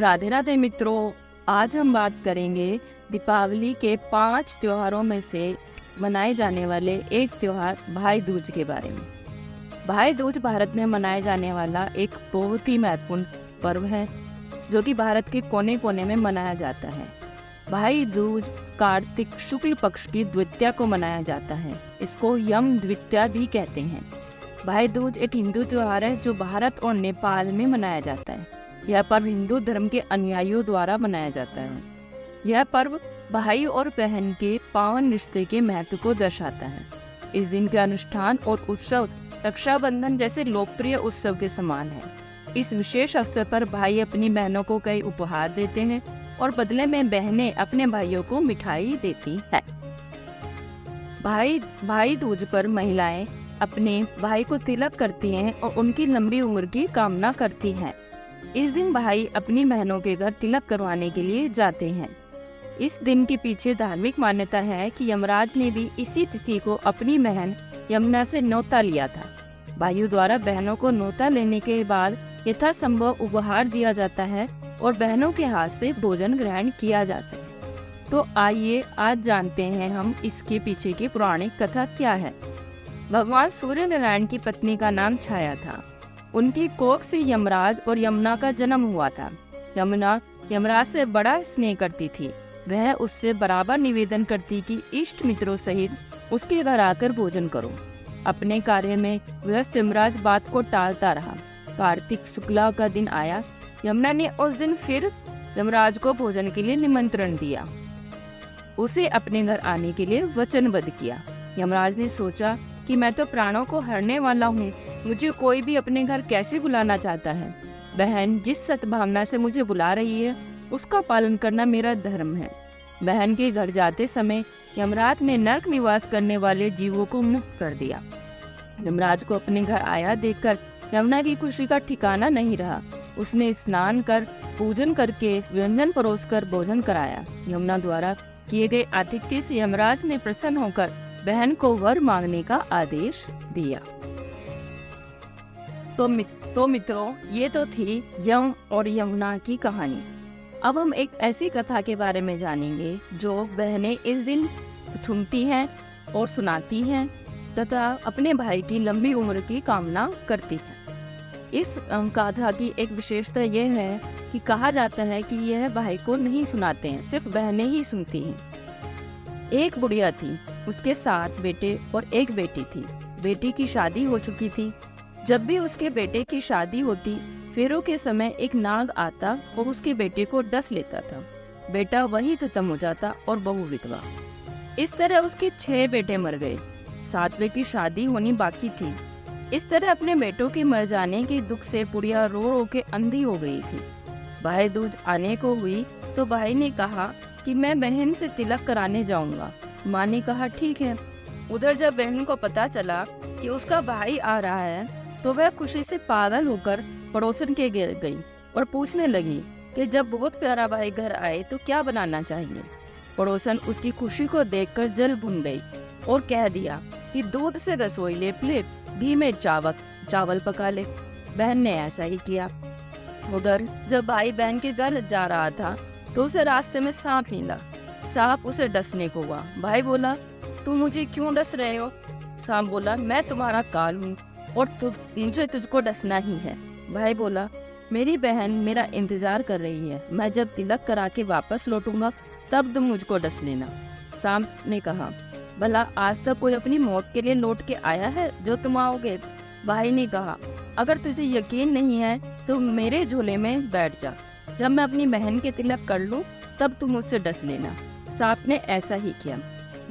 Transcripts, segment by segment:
राधे राधे मित्रों, आज हम बात करेंगे दीपावली के 5 त्योहारों में से मनाए जाने वाले एक त्योहार भाई दूज के बारे में। भाई दूज भारत में मनाया जाने वाला एक बहुत ही महत्वपूर्ण पर्व है जो कि भारत के कोने कोने में मनाया जाता है। भाई दूज कार्तिक शुक्ल पक्ष की द्वितीया को मनाया जाता है। इसको यम द्वितीया भी कहते हैं। भाई दूज एक हिंदू त्योहार है जो भारत और नेपाल में मनाया जाता है। यह पर्व हिंदू धर्म के अनुयायियों द्वारा मनाया जाता है। यह पर्व भाई और बहन के पावन रिश्ते के महत्व को दर्शाता है। इस दिन के अनुष्ठान और उत्सव रक्षाबंधन जैसे लोकप्रिय उत्सव के समान है। इस विशेष अवसर पर भाई अपनी बहनों को कई उपहार देते हैं और बदले में बहनें अपने भाइयों को मिठाई देती है। भाई दूज पर महिलाएं अपने भाई को तिलक करती हैं और उनकी लंबी उम्र की कामना करती हैं। इस दिन भाई अपनी बहनों के घर तिलक करवाने के लिए जाते हैं। इस दिन के पीछे धार्मिक मान्यता है कि यमराज ने भी इसी तिथि को अपनी बहन यमुना से न्योता लिया था। भाइयों द्वारा बहनों को न्योता लेने के बाद यथासंभव उपहार दिया जाता है और बहनों के हाथ से भोजन ग्रहण किया जाता है। तो आइए आज जानते हैं हम इसके पीछे की पौराणिक कथा क्या है। भगवान सूर्य नारायण की पत्नी का नाम छाया था। उनकी कोख से यमराज और यमुना का जन्म हुआ था। यमुना यमराज से बड़ा स्नेह करती थी। वह उससे बराबर निवेदन करती कि इष्ट मित्रों सहित उसके घर आकर भोजन करो। अपने कार्य में व्यस्त यमराज बात को टालता रहा। कार्तिक शुक्ला का दिन आया। यमुना ने उस दिन फिर यमराज को भोजन के लिए निमंत्रण दिया। उसे अपने घर आने के लिए वचनबद्ध किया। यमराज ने सोचा कि मैं तो प्राणों को हरने वाला हूँ, मुझे कोई भी अपने घर कैसे बुलाना चाहता है। बहन जिस सद्भावना से मुझे बुला रही है उसका पालन करना मेरा धर्म है। बहन के घर जाते समय यमराज ने नरक निवास करने वाले जीवों को मुक्त कर दिया। यमराज को अपने घर आया देखकर यमुना की खुशी का ठिकाना नहीं रहा। उसने स्नान कर पूजन करके व्यंजन परोसकर भोजन कराया। यमुना द्वारा किए गए आतिथ्य से यमराज ने प्रसन्न होकर बहन को वर मांगने का आदेश दिया। तो मित्रों, ये तो थी यम और यमुना की कहानी। अब हम एक ऐसी कथा के बारे में जानेंगे जो बहनें इस दिन सुनती हैं और सुनाती हैं तथा अपने भाई की लंबी उम्र की कामना करती हैं। इस कथा की एक विशेषता यह है कि कहा जाता है कि यह भाई को नहीं सुनाते हैं, सिर्फ बहनें ही सुनती हैं। एक बुढ़िया थी, उसके 7 बेटे और एक बेटी थी। बेटी की शादी हो चुकी थी। जब भी उसके बेटे की शादी होती, फेरों के समय एक नाग आता और उसके बेटे को डस लेता था। बेटा वहीं खत्म हो जाता और बहू विधवा। इस तरह उसके 6 बेटे मर गए। 7वें की शादी होनी बाकी थी। इस तरह अपने बेटों के मर जाने के दुख से बुढ़िया रो रो के अंधी हो गई थी। भाई दूज आने को हुई तो भाई ने कहा कि मैं बहन से तिलक कराने जाऊंगा। माँ ने कहा ठीक है। उधर जब बहन को पता चला कि उसका भाई आ रहा है तो वह खुशी से पागल होकर पड़ोसन के घर गई और पूछने लगी कि जब बहुत प्यारा भाई घर आए तो क्या बनाना चाहिए। पड़ोसन उसकी खुशी को देखकर जल भुन गई और कह दिया कि दूध से रसोई लेप ले, घी में चावल पका ले। बहन ने ऐसा ही किया। उधर जब भाई बहन के घर जा रहा था तो उसे रास्ते में सांप मिला। सांप उसे डसने को हुआ। भाई बोला, तुम मुझे क्यों डस रहे हो? सांप बोला, मैं तुम्हारा काल हूँ और मुझे तुझको डसना ही है। भाई बोला, मेरी बहन मेरा इंतजार कर रही है। मैं जब तिलक करा के वापस लौटूंगा तब तुम मुझको डस लेना। सांप ने कहा, भला आज तक कोई अपनी मौत के लिए लौट के आया है जो तुम आओगे? भाई ने कहा, अगर तुझे यकीन नहीं है तो मेरे झोले में बैठ जा। जब मैं अपनी बहन के तिलक कर लूं तब तुम मुझसे डस लेना। सांप ने ऐसा ही किया।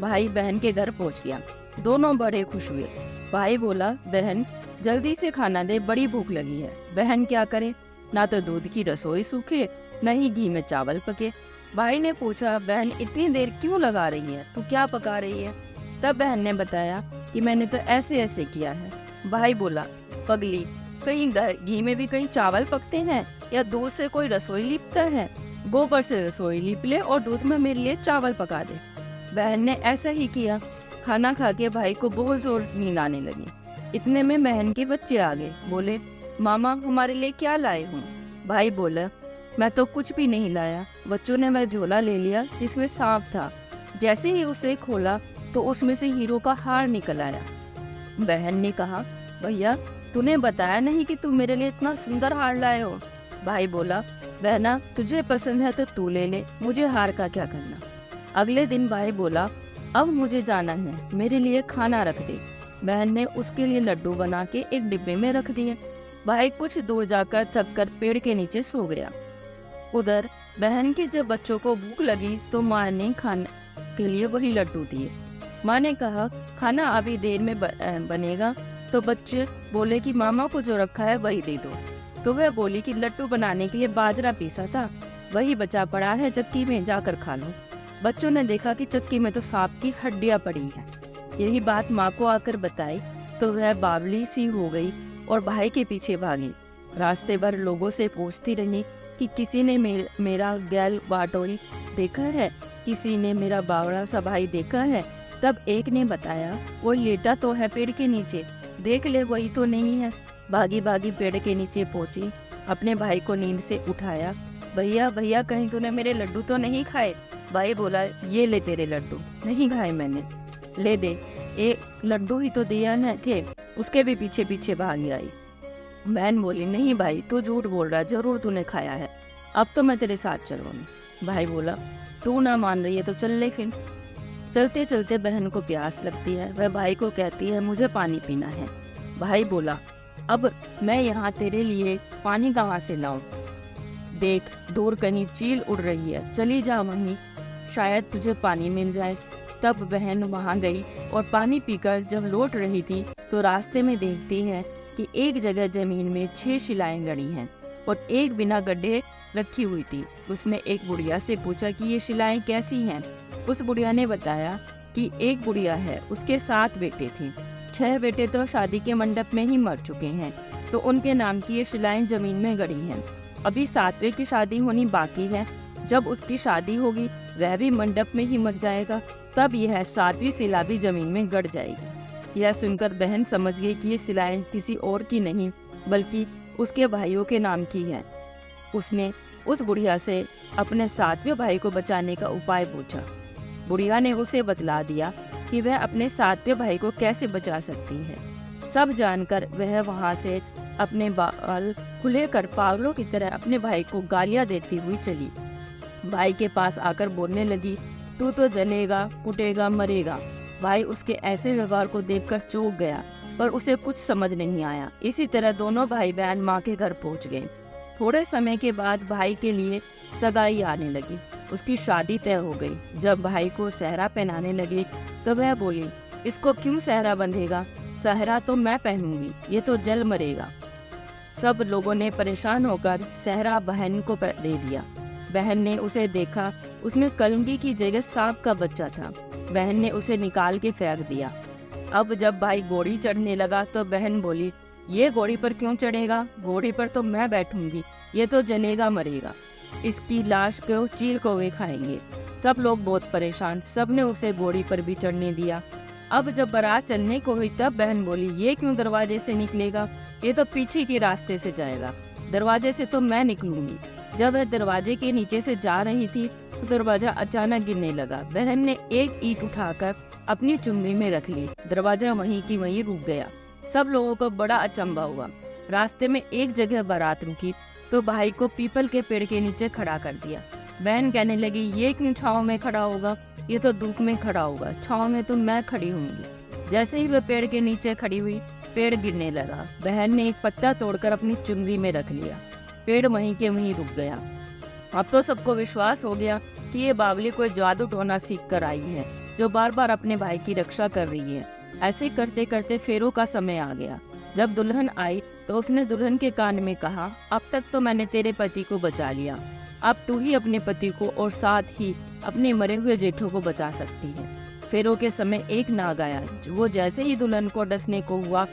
भाई बहन के घर पहुंच गया। दोनों बड़े खुश हुए। भाई बोला, बहन जल्दी से खाना दे, बड़ी भूख लगी है। बहन क्या करे, ना तो दूध की रसोई सूखे न ही घी में चावल पके। भाई ने पूछा, बहन इतनी देर क्यों लगा रही है, तू क्या पका रही है? तब बहन ने बताया कि मैंने तो ऐसे ऐसे किया है। भाई बोला, पगली, कहीं घी में भी कहीं चावल पकते हैं या दूध से कोई रसोई लिपता है? गोबर से रसोई लिप ले और दूध में मेरे लिए चावल पका दे। बहन ने ऐसा ही किया। खाना खा के भाई को बहुत जोर नींद आने लगी। इतने में बहन के बच्चे आ गए। बोले, मामा हमारे लिए क्या लाए हूँ? भाई बोला, मैं तो कुछ भी नहीं लाया। बच्चों ने वह झोला ले लिया जिसमें सांप था। जैसे ही उसे खोला तो उसमें से हीरो का हार निकल आया। बहन ने कहा, भैया तूने बताया नहीं कि तुम मेरे लिए इतना सुंदर हार लाए हो। भाई बोला, बहना तुझे पसंद है तो तू ले ले, मुझे हार का क्या करना। अगले दिन भाई बोला, अब मुझे जाना है, मेरे लिए खाना रख दे। बहन ने उसके लिए लड्डू बना के एक डिब्बे में रख दिए। भाई कुछ दूर जाकर थक कर पेड़ के नीचे सो गया। उधर बहन के जब बच्चों को भूख लगी तो माँ ने खाने के लिए वही लड्डू दिए। माँ ने कहा, खाना अभी देर में बनेगा। तो बच्चे बोले कि मामा को जो रखा है वही दे दो। तो वह बोली कि लड्डू बनाने के लिए बाजरा पीसा था, वही बचा पड़ा है, चक्की में जाकर खा लो। बच्चों ने देखा कि चक्की में तो सांप की हड्डियां पड़ी हैं। यही बात माँ को आकर बताई तो वह बावली सी हो गई और भाई के पीछे भागी। रास्ते भर लोगों से पूछती रही कि किसी ने मेरा गैल बाटोरी देखा है, किसी ने मेरा बावड़ा सा भाई देखा है। तब एक ने बताया, वो लेटा तो है पेड़ के नीचे, देख ले वही तो नहीं है। भागी भागी पेड़ के नीचे पहुंची, अपने भाई को नींद से उठाया। भैया भैया कहीं तूने मेरे लड्डू तो नहीं खाए। भाई बोला, ये ले तेरे लड्डू। नहीं खाए मैंने। ले दे, एक लड्डू ही तो दिया न थे। उसके भी पीछे पीछे भागी आई। बहन बोली, नहीं भाई तू झूठ बोल रहा, जरूर तूने खाया है, अब तो मैं तेरे साथ चलूंगी। भाई बोला, तू ना मान रही है तो चल ले फिर। चलते चलते बहन को प्यास लगती है, वह भाई को कहती है, मुझे पानी पीना है। भाई बोला, अब मैं यहाँ तेरे लिए पानी कहाँ से लाऊं? देख दूर कहीं चील उड़ रही है, चली जा वहीं, शायद तुझे पानी मिल जाए। तब बहन वहाँ गई और पानी पीकर जब लौट रही थी तो रास्ते में देखती है कि एक जगह जमीन में 6 शिलाएं गड़ी हैं और एक बिना गड्ढे रखी हुई थी। उसने एक बुढ़िया से पूछा कि ये शिलाएं कैसी हैं। उस बुढ़िया ने बताया कि एक बुढ़िया है, उसके 7 बेटे थे, 6 बेटे तो शादी के मंडप में ही मर चुके हैं, तो उनके नाम की ये शिलाएं जमीन में गड़ी हैं। अभी 7वें की शादी होनी बाकी है, जब उसकी शादी होगी वह भी मंडप में ही मर जाएगा, तब यह 7वीं शिला भी जमीन में गड़ जाएगी। यह सुनकर बहन समझ गई कि ये शिलाएं किसी और की नहीं बल्कि उसके भाइयों के नाम की है। उसने उस बुढ़िया से अपने 7वें भाई को बचाने का उपाय पूछा। बुढ़िया ने उसे बतला दिया कि वह अपने 7वें भाई को कैसे बचा सकती है। सब जानकर वह वहां से अपने बाल खुले कर पागलों की तरह अपने भाई को गालियां देती हुई चली। भाई के पास आकर बोलने लगी, तू तो जलेगा, कुटेगा, मरेगा। भाई उसके ऐसे व्यवहार को देखकर चौंक गया, पर उसे कुछ समझ नहीं आया। इसी तरह दोनों भाई बहन माँ के घर पहुँच गए। थोड़े समय के बाद भाई के लिए सगाई आने लगी, उसकी शादी तय हो गई। जब भाई को सहरा पहनाने लगे तो वह बोली, इसको क्यों सहरा बंधेगा? सहरा तो मैं पहनूंगी, ये तो जल मरेगा। सब लोगों ने परेशान होकर सहरा बहन को दे दिया। बहन ने उसे देखा, उसमें कलंगी की जगह सांप का बच्चा था। बहन ने उसे निकाल के फेंक दिया। अब जब भाई घोड़ी चढ़ने लगा तो बहन बोली, ये घोड़ी पर क्यों चढ़ेगा? घोड़ी पर तो मैं बैठूंगी, ये तो जलेगा मरेगा, इसकी लाश को चील कौवे खाएंगे। सब लोग बहुत परेशान, सब ने उसे घोड़ी पर भी चढ़ने दिया। अब जब बारात चलने को हुई तब बहन बोली, ये क्यों दरवाजे से निकलेगा? ये तो पीछे के रास्ते से जाएगा, दरवाजे से तो मैं निकलूंगी। जब वह दरवाजे के नीचे से जा रही थी तो दरवाजा अचानक गिरने लगा। बहन ने एक ईंट उठाकर अपनी चुन्नी में रख ली, दरवाजा वहीं की वहीं रुक गया। सब लोगों को बड़ा अचंभा हुआ। रास्ते में एक जगह बारात रुकी तो भाई को पीपल के पेड़ के नीचे खड़ा कर दिया। बहन कहने लगी, ये क्यों छांव में खड़ा होगा? ये तो धूप में खड़ा होगा, छांव में तो मैं खड़ी होंगी। जैसे ही वह पेड़ के नीचे खड़ी हुई, पेड़ गिरने लगा। बहन ने एक पत्ता तोड़कर अपनी चुनरी में रख लिया, पेड़ वहीं के वहीं रुक गया। अब तो सबको विश्वास हो गया कि ये बावली कोई जादू टोना सीख कर आई है, जो बार बार अपने भाई की रक्षा कर रही है। ऐसे करते करते फेरों का समय आ गया। जब दुल्हन आई तो उसने दुल्हन के कान में कहा, अब तक तो मैंने तेरे पति को बचा लिया, अब तू ही अपने पति को और साथ ही अपने मरे हुए जेठों को बचा सकती है। फेरों के समय एक नाग आया, वो जैसे ही दुल्हन को डसने को हुआ,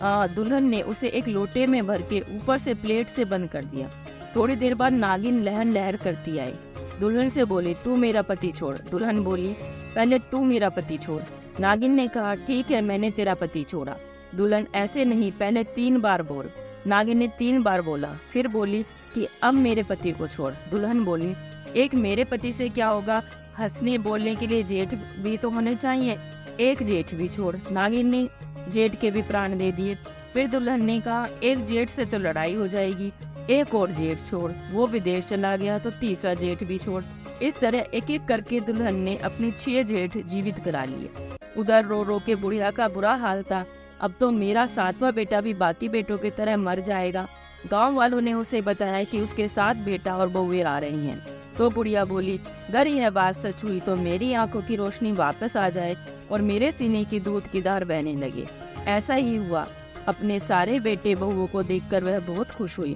दुल्हन ने उसे एक लोटे में भर के ऊपर से प्लेट से बंद कर दिया। थोड़ी देर बाद नागिन लहर लहर करती आई, दुल्हन से बोली, तू मेरा पति छोड़। दुल्हन बोली, पहले तू मेरा पति छोड़। नागिन ने कहा, ठीक है, मैंने तेरा पति छोड़ा। दुल्हन, ऐसे नहीं, पहले 3 बार बोल। नागिन ने 3 बार बोला, फिर बोली, कि अब मेरे पति को छोड़। दुल्हन बोली, एक मेरे पति से क्या होगा, हंसने बोलने के लिए जेठ भी तो होने चाहिए, एक जेठ भी छोड़। नागिन ने जेठ के भी प्राण दे दिए। फिर दुल्हन ने कहा, एक जेठ से तो लड़ाई हो जाएगी, एक और जेठ छोड़। वो विदेश चला गया तो तीसरा जेठ भी छोड़। इस तरह एक एक करके दुल्हन ने अपने 6 जेठ जीवित करा लिए। उधर रो रो के बुढ़िया का बुरा हाल था। अब तो मेरा 7वां बेटा भी बाकी बेटों की तरह मर जाएगा। गांव वालों ने उसे बताया कि उसके 7 बेटा और बहुएं आ रही हैं। तो बुढ़िया बोली, अगर यह बात सच हुई तो मेरी आंखों की रोशनी वापस आ जाए और मेरे सीने की दूध की धार बहने लगे। ऐसा ही हुआ। अपने सारे बेटे बहुओं को देखकर वह बहुत खुश हुई।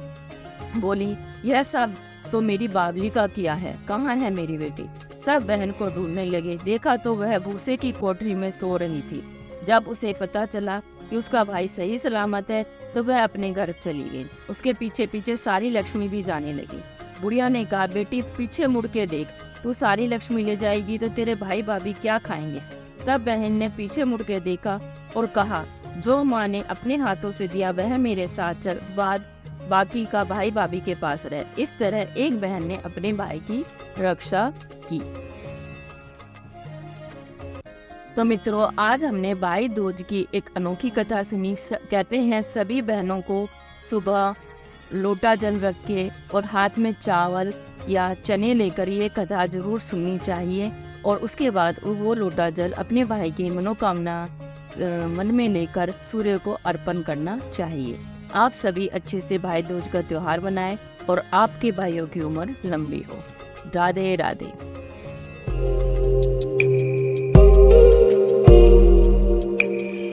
बोली, यह सब तो मेरी बावली का किया है, कहाँ है मेरी बेटी। सब बहन को ढूंढने लगे। देखा तो वह भूसे की कोठरी में सो रही थी। जब उसे पता चला कि उसका भाई सही सलामत है तो वह अपने घर चली गई। उसके पीछे पीछे सारी लक्ष्मी भी जाने लगी। बुढ़िया ने कहा, बेटी पीछे मुड़ के देख, तू सारी लक्ष्मी ले जाएगी तो तेरे भाई भाभी क्या खाएंगे। तब बहन ने पीछे मुड़ के देखा और कहा, जो माँ ने अपने हाथों से दिया वह मेरे साथ चल, बाद बाकी का भाई भाभी के पास रहे। इस तरह एक बहन ने अपने भाई की रक्षा की। तो मित्रों, आज हमने भाई दूज की एक अनोखी कथा सुनी। कहते हैं सभी बहनों को सुबह लोटा जल रख के और हाथ में चावल या चने लेकर ये कथा जरूर सुननी चाहिए और उसके बाद वो लोटा जल अपने भाई की मनोकामना मन में लेकर सूर्य को अर्पण करना चाहिए। आप सभी अच्छे से भाई दूज का त्योहार बनाएं और आपके भाइयों की उम्र लंबी हो। राधे राधे।